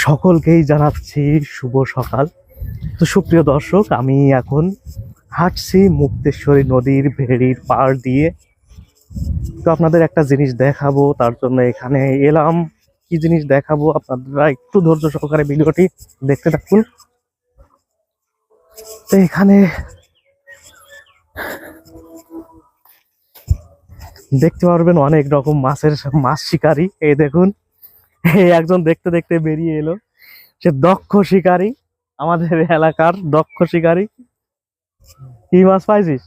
সকলকেই জানাচ্ছি শুভ সকাল। তো সুপ্রিয় দর্শক, আমি এখন হাঁটছি মুক্তেশ্বরী নদীর ভেড়ির পাড় দিয়ে। তো আপনাদের একটা জিনিস দেখাবো, তার জন্য এখানে এলাম। কি জিনিস দেখাবো আপনারা একটু ধৈর্য সহকারে ভিডিওটি দেখতে থাকুন। তো এখানে দেখতে পারবেন অনেক রকম মাছ শিকারী। এই দেখুন, এই একজন দেখতে দেখতে বেরিয়ে এলো। সে দক্ষ শিকারী, আমাদের এলাকার দক্ষ শিকারী। কি মাছ পাইছিস?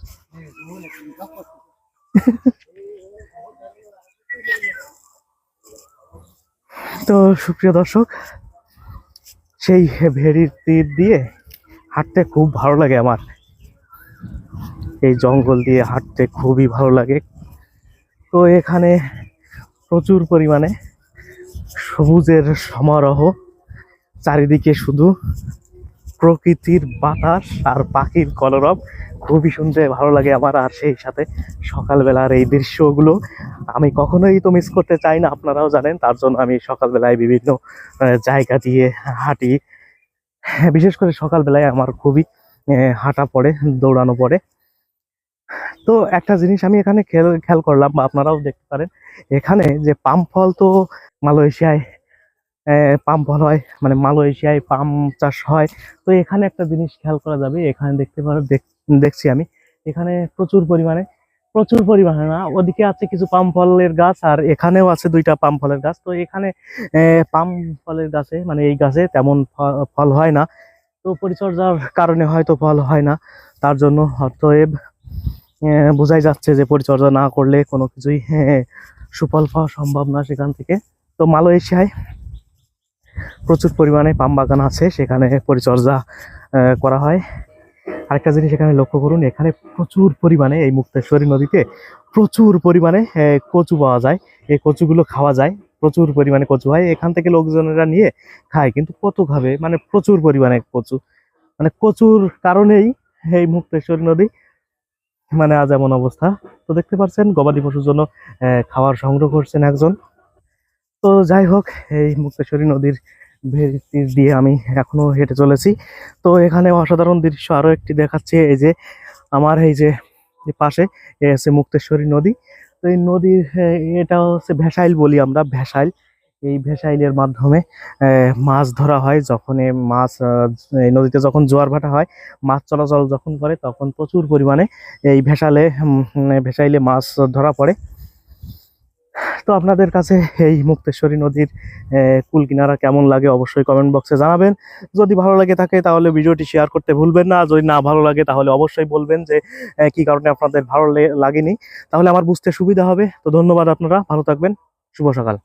তো সুপ্রিয় দর্শক, সেই ভেড়ির তীর দিয়ে হাঁটতে খুব ভালো লাগে আমার। এই জঙ্গল দিয়ে হাঁটতে খুবই ভালো লাগে। তো এখানে প্রচুর পরিমাণে সবুজের সমারোহ, চারিদিকে শুধু প্রকৃতির বাতাস আর পাখির কলরব। খুবই শুনতে ভালো লাগে আমার। আর সেই সাথে সকালবেলার এই দৃশ্যগুলো আমি কখনোই তো মিস করতে চাই না, আপনারাও জানেন। তার জন্য আমি সকালবেলায় বিভিন্ন জায়গা দিয়ে হাঁটি। বিশেষ করে সকালবেলায় আমার খুবই হাঁটা পড়ে, দৌড়ানো পড়ে। তো একটা জিনিস আমি এখানে খেয়াল করলাম, বা আপনারাও দেখতে পারেন, এখানে যে পাম ফল, তো মালয়েশিয়ায় পাম ফল হয়, মানে মালয়েশিয়ায় পাম চাষ হয়। তো এখানে একটা জিনিস খেয়াল করা যাবে, এখানে দেখছি আমি এখানে প্রচুর পরিমাণে না, ওদিকে আছে কিছু পাম ফলের গাছ, আর এখানেও আছে দুইটা পাম ফলের গাছ। তো এখানে পাম ফলের গাছে, মানে এই গাছে তেমন ফল হয় না। তো পরিচর্যার কারণে হয়তো ফল হয় না, তার জন্য অতএব বোঝাই যাচ্ছে যে পরিচর্যা না করলে কোনো কিছুই সুফল পাওয়া সম্ভব না সেখান থেকে। তো মালয়েশিয়ায় প্রচুর পরিমাণে পাম বাগান আছে, সেখানে পরিচর্যা করা হয়। আরেকটা জিনিস এখানে লক্ষ্য করুন, এখানে প্রচুর পরিমাণে এই মুক্তেশ্বরী নদীতে প্রচুর পরিমাণে কচু পাওয়া যায়। এই কচুগুলো খাওয়া যায়, প্রচুর পরিমাণে কচু হয়। এখান থেকে লোকজনেরা নিয়ে খায়, কিন্তু কত খাবে, মানে প্রচুর পরিমাণে কচু, মানে কচুর কারণেই এই মুক্তেশ্বরী নদী মানে আজ এমন অবস্থা। তো দেখতে পাচ্ছেন গবাদি পশুর জন্য খাবার সংগ্রহ করছেন একজন। তো যাই হোক, এই মুক্তেশ্বরী নদীর তীর দিয়ে আমি এখনো হেঁটে চলেছি। তো এখানে অসাধারণ দৃশ্য আরো একটি দেখাচ্ছে। এই যে আমার এই যে পাশে আছে মুক্তেশ্বরী নদী। তো এই নদীর এটা হচ্ছে ভেসাইল বলি আমরা, ভেসাইল। এই ভেসাইলের মাধ্যমে মাছ ধরা হয়। যখন এই নদীতে যখন জোয়ার ভাটা হয়, মাছ চলাচল যখন করে, তখন প্রচুর পরিমাণে এই ভেসাইলে মাছ ধরা পড়ে। তো আপনাদের কাছে এই মুক্তেশ্বরী নদীর কুল কিনারা কেমন লাগে অবশ্যই কমেন্ট বক্সে জানাবেন। যদি ভালো লাগে থাকে তাহলে ভিডিওটি শেয়ার করতে ভুলবেন না। যদি না ভালো লাগে তাহলে অবশ্যই বলবেন যে কি কারণে আপনাদের ভালো লাগেনি, তাহলে আমার বুঝতে সুবিধা হবে। তো ধন্যবাদ, আপনারা ভালো থাকবেন। শুভ সকাল।